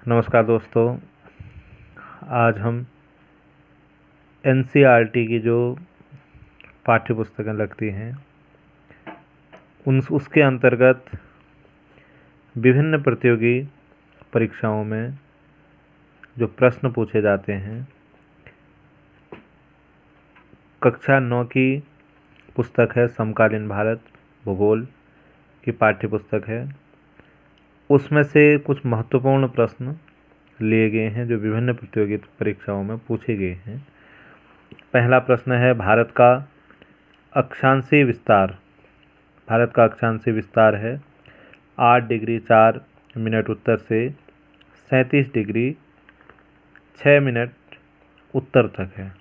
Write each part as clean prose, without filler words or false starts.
नमस्कार दोस्तों। आज हम एनसीईआरटी की जो पाठ्य पुस्तकें लगती हैं उसके अंतर्गत विभिन्न प्रतियोगी परीक्षाओं में जो प्रश्न पूछे जाते हैं, कक्षा 9 की पुस्तक है समकालीन भारत भूगोल की पाठ्य पुस्तक है। उसमें से कुछ महत्वपूर्ण प्रश्न लिए गए हैं जो विभिन्न प्रतियोगी परीक्षाओं में पूछे गए हैं। पहला प्रश्न है भारत का अक्षांशीय विस्तार। भारत का अक्षांशीय विस्तार है 8 डिग्री 4 मिनट उत्तर से 37 डिग्री 6 मिनट उत्तर तक है।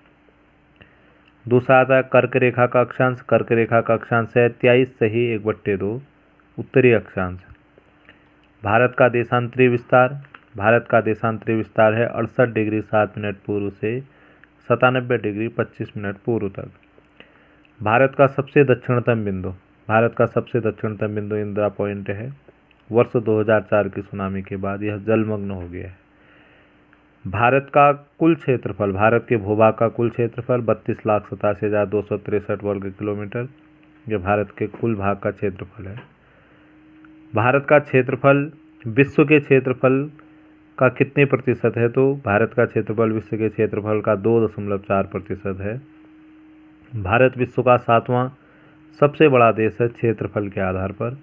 दूसरा आता है कर्क रेखा का अक्षांश। कर्क रेखा का अक्षांश है 23 सही 1/2 उत्तरी अक्षांश। भारत का देशांतरी विस्तार। भारत का देशांतरी विस्तार है 68 डिग्री 7 मिनट पूर्व से 97 डिग्री 25 मिनट पूर्व तक। भारत का सबसे दक्षिणतम बिंदु। भारत का सबसे दक्षिणतम बिंदु इंदिरा पॉइंट है। वर्ष 2004 की सुनामी के बाद यह जलमग्न हो गया है। भारत का कुल क्षेत्रफल। भारत के भूभाग का कुल क्षेत्रफल 32,87,263 वर्ग किलोमीटर। यह भारत के कुल भाग का क्षेत्रफल है। भारत का क्षेत्रफल विश्व के क्षेत्रफल का कितने प्रतिशत है? तो भारत का क्षेत्रफल विश्व के क्षेत्रफल का 2.4% है। भारत विश्व का 7वां सबसे बड़ा देश है क्षेत्रफल के आधार पर।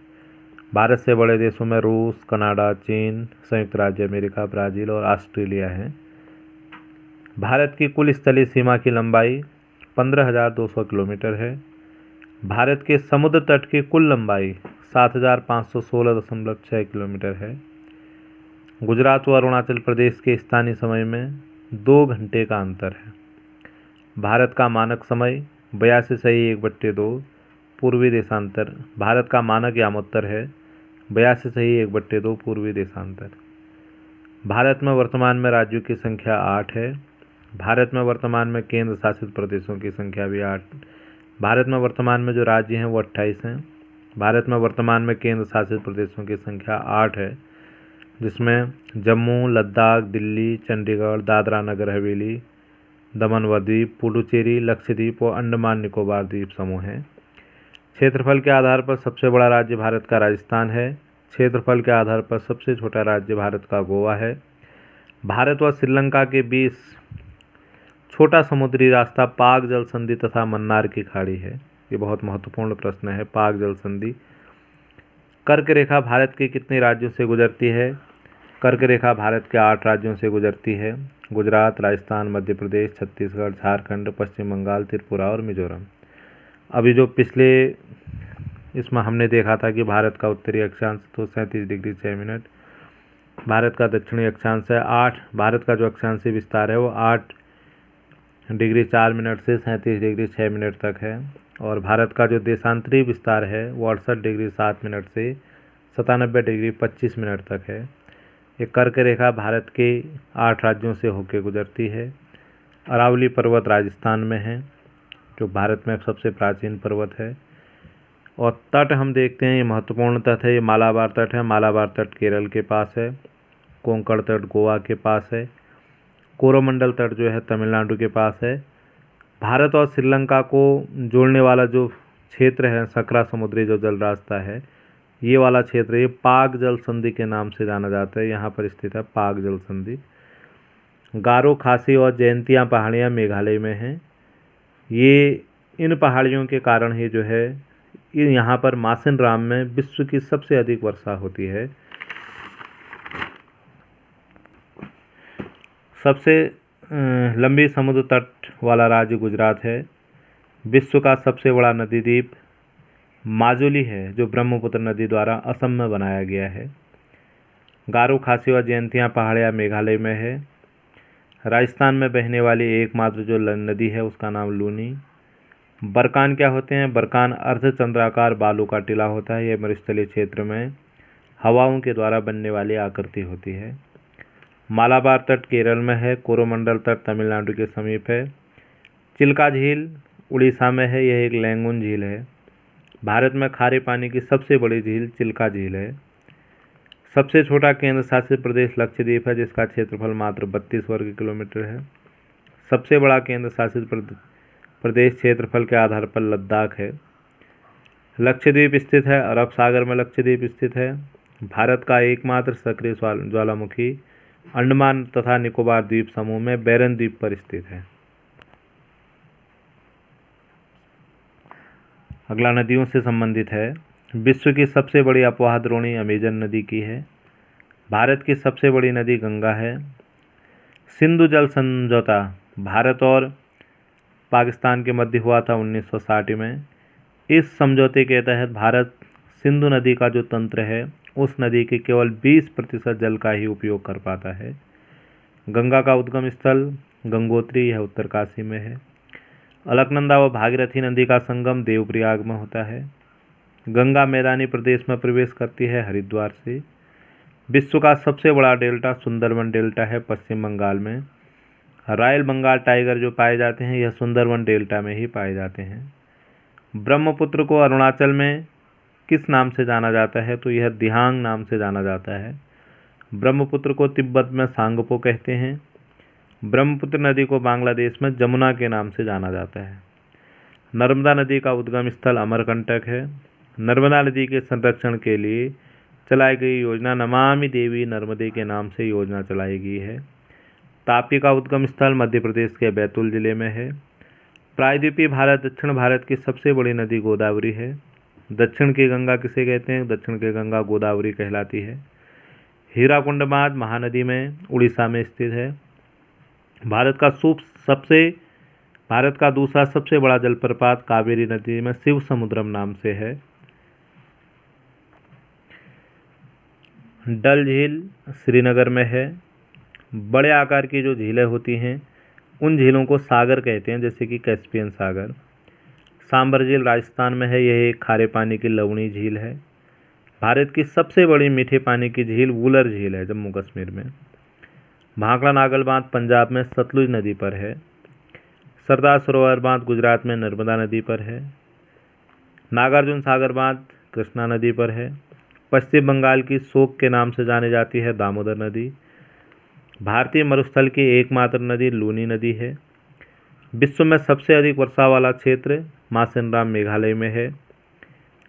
भारत से बड़े देशों में रूस, कनाडा, चीन, संयुक्त राज्य अमेरिका, ब्राज़ील और ऑस्ट्रेलिया हैं। भारत की कुल स्थलीय सीमा की लंबाई 15,200 किलोमीटर है। भारत के समुद्र तट की कुल लंबाई 7,516.6 किलोमीटर है। गुजरात व अरुणाचल प्रदेश के स्थानीय समय में 2 घंटे का अंतर है। भारत का मानक समय 82 सही 1/2 पूर्वी देशांतर। भारत का मानक यामोत्तर है 82 सही 1/2 पूर्वी देशांतर। भारत में वर्तमान में राज्यों की संख्या 8 है। भारत में वर्तमान में केंद्र शासित प्रदेशों की संख्या भी 8। भारत में वर्तमान में जो राज्य हैं वो 28 हैं। भारत में वर्तमान में केंद्र शासित प्रदेशों की संख्या 8 है, जिसमें जम्मू, लद्दाख, दिल्ली, चंडीगढ़, दादरा नगर हवेली, दमन व द्वीप, पुडुचेरी, लक्षद्वीप और अंडमान निकोबार द्वीप समूह हैं। क्षेत्रफल के आधार पर सबसे बड़ा राज्य भारत का राजस्थान है। क्षेत्रफल के आधार पर सबसे छोटा राज्य भारत का गोवा है। भारत व श्रीलंका के बीच छोटा समुद्री रास्ता पाक जल संधि तथा मन्नार की खाड़ी है। ये बहुत महत्वपूर्ण प्रश्न है, पाक जल संधि। कर्क रेखा भारत के कितने राज्यों से गुजरती है? कर्क रेखा भारत के 8 राज्यों से गुजरती है। गुजरात, राजस्थान, मध्य प्रदेश, छत्तीसगढ़, झारखंड, पश्चिम बंगाल, त्रिपुरा और मिजोरम। अभी जो पिछले इसमें हमने देखा था कि भारत का उत्तरी अक्षांश तो 37 डिग्री 6 मिनट, भारत का दक्षिणी अक्षांश है 8। भारत का जो अक्षांशीय विस्तार है वो 8 डिग्री 4 मिनट से 37 डिग्री 6 मिनट तक है। और भारत का जो देशांतरी विस्तार है वो 68 डिग्री 7 मिनट से 97 डिग्री 25 मिनट तक है। ये कर्क रेखा भारत के 8 राज्यों से होकर गुजरती है। अरावली पर्वत राजस्थान में है, जो भारत में सबसे प्राचीन पर्वत है। और तट हम देखते हैं, ये महत्वपूर्ण तट है। ये मालाबार तट है। मालाबार तट केरल के पास है। कोंकण तट गोवा के पास है। कोरोमंडल तट जो है तमिलनाडु के पास है। भारत और श्रीलंका को जोड़ने वाला जो क्षेत्र है, सकरा समुद्री जो जल रास्ता है, ये वाला क्षेत्र ये पाक जल संधि के नाम से जाना जाता है। यहाँ पर स्थित है पाक जल संधि। गारो, खासी और जयंतिया पहाड़ियाँ मेघालय में हैं। ये इन पहाड़ियों के कारण ही जो है यहाँ पर मासिन राम में विश्व की सबसे अधिक वर्षा होती है। सबसे लंबी समुद्र तट वाला राज्य गुजरात है। विश्व का सबसे बड़ा नदी द्वीप माजुली है, जो ब्रह्मपुत्र नदी द्वारा असम में बनाया गया है। गारो, खासी और जयंतिया पहाड़ियाँ मेघालय में है। राजस्थान में बहने वाली एकमात्र जो नदी है उसका नाम लूनी। बरकान क्या होते हैं? बरकान अर्धचंद्राकार बालू का टीला होता है। यह मरुस्थलीय क्षेत्र में हवाओं के द्वारा बनने वाली आकृति होती है। मालाबार तट केरल में है। कोरोमंडल तट तमिलनाडु के समीप है। चिल्का झील उड़ीसा में है। यह एक लैंगून झील है। भारत में खारे पानी की सबसे बड़ी झील चिल्का झील है। सबसे छोटा केंद्र शासित प्रदेश लक्षद्वीप है, जिसका क्षेत्रफल मात्र 32 वर्ग किलोमीटर है। सबसे बड़ा केंद्र शासित प्रदेश क्षेत्रफल के आधार पर लद्दाख है। लक्षद्वीप स्थित है अरब सागर में। लक्षद्वीप स्थित है भारत का एकमात्र सक्रिय ज्वालामुखी अंडमान तथा निकोबार द्वीप समूह में बैरन द्वीप पर स्थित है। अगला नदियों से संबंधित है। विश्व की सबसे बड़ी अपवाह द्रोणी अमेजन नदी की है। भारत की सबसे बड़ी नदी गंगा है। सिंधु जल समझौता भारत और पाकिस्तान के मध्य हुआ था 1960 में। इस समझौते के तहत भारत सिंधु नदी का जो तंत्र है उस नदी के केवल 20% जल का ही उपयोग कर पाता है। गंगा का उद्गम स्थल गंगोत्री यह उत्तरकाशी में है। अलकनंदा व भागीरथी नदी का संगम देवप्रयाग में होता है। गंगा मैदानी प्रदेश में प्रवेश करती है हरिद्वार से। विश्व का सबसे बड़ा डेल्टा सुंदरबन डेल्टा है पश्चिम बंगाल में। रॉयल बंगाल टाइगर जो पाए जाते हैं यह सुंदरबन डेल्टा में ही पाए जाते हैं। ब्रह्मपुत्र को अरुणाचल में किस नाम से जाना जाता है, तो यह दिहांग नाम से जाना जाता है। ब्रह्मपुत्र को तिब्बत में सांगपो कहते हैं। ब्रह्मपुत्र नदी को बांग्लादेश में जमुना के नाम से जाना जाता है। नर्मदा नदी का उद्गम स्थल अमरकंटक है। नर्मदा नदी के संरक्षण के लिए चलाई गई योजना नमामि देवी नर्मदे के नाम से योजना चलाई गई है। ताप्ती का उद्गम स्थल मध्य प्रदेश के बैतूल जिले में है। प्रायद्वीपीय भारत दक्षिण भारत की सबसे बड़ी नदी गोदावरी है। दक्षिण की गंगा किसे कहते हैं? दक्षिण की गंगा गोदावरी कहलाती है। हीराकुंड बांध महानदी में उड़ीसा में स्थित है। भारत का दूसरा सबसे बड़ा जलप्रपात कावेरी नदी में शिव समुद्रम नाम से है। डल झील श्रीनगर में है। बड़े आकार की जो झीलें होती हैं उन झीलों को सागर कहते हैं, जैसे कि कैस्पियन सागर। सांबर झील राजस्थान में है। यह एक खारे पानी की लवणीय झील है। भारत की सबसे बड़ी मीठे पानी की झील वुलर झील है जम्मू कश्मीर में। भाखड़ा नागल बांध पंजाब में सतलुज नदी पर है। सरदार सरोवर बांध गुजरात में नर्मदा नदी पर है। नागार्जुन सागर बांध कृष्णा नदी पर है। पश्चिम बंगाल की शोक के नाम से जानी जाती है दामोदर नदी। भारतीय मरुस्थल की एकमात्र नदी लूनी नदी है। विश्व में सबसे अधिक वर्षा वाला क्षेत्र मासेनराम मेघालय में है।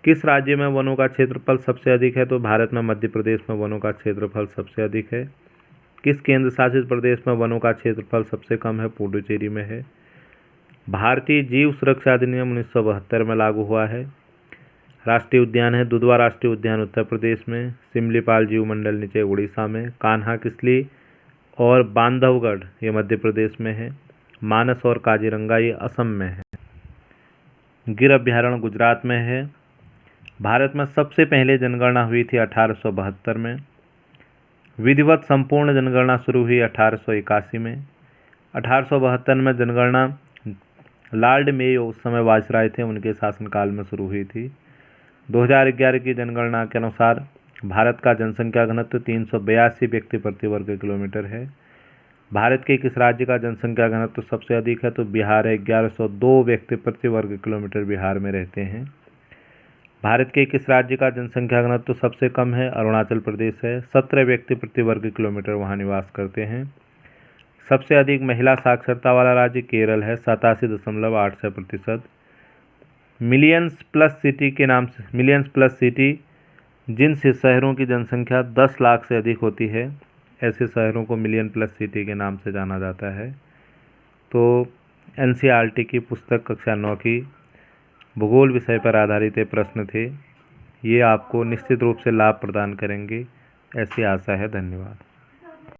किस राज्य में वनों का क्षेत्रफल सबसे अधिक है? तो भारत में मध्य प्रदेश में वनों का क्षेत्रफल सबसे अधिक है। किस केंद्र शासित प्रदेश में वनों का क्षेत्रफल सबसे कम है? पुडुचेरी में है। भारतीय जीव सुरक्षा अधिनियम 1972 में लागू हुआ है। राष्ट्रीय उद्यान है दुधवा राष्ट्रीय उद्यान उत्तर प्रदेश में। सिमलीपाल जीव मंडल नीचे उड़ीसा में। कान्हा किसली और बांधवगढ़ ये मध्य प्रदेश में है। मानस और काजीरंगा ये असम में है। गिर अभ्यारण्य गुजरात में है। भारत में सबसे पहले जनगणना हुई थी 1872 में। विधिवत संपूर्ण जनगणना शुरू हुई 1881 में। 1872 में जनगणना लॉर्ड मेयो उस समय वायसराय थे, उनके शासनकाल में शुरू हुई थी। 2011 की जनगणना के अनुसार भारत का जनसंख्या घनत्व 382 व्यक्ति प्रति वर्ग किलोमीटर है। भारत के किस राज्य का जनसंख्या घनत्व सबसे अधिक है? तो बिहार है। 1102 व्यक्ति प्रति वर्ग किलोमीटर बिहार में रहते हैं। भारत के किस राज्य का जनसंख्या घनत्व सबसे कम है? अरुणाचल प्रदेश है। 17 व्यक्ति प्रति वर्ग किलोमीटर वहाँ निवास करते हैं। सबसे अधिक महिला साक्षरता वाला राज्य केरल है, 87.86%। मिलियंस प्लस सिटी के नाम से मिलियंस प्लस सिटी जिन शहरों की जनसंख्या 10 लाख से अधिक होती है, ऐसे शहरों को मिलियन प्लस सिटी के नाम से जाना जाता है। तो एनसीईआरटी की पुस्तक कक्षा 9 की भूगोल विषय पर आधारित ये प्रश्न थे। ये आपको निश्चित रूप से लाभ प्रदान करेंगे, ऐसी आशा है। धन्यवाद।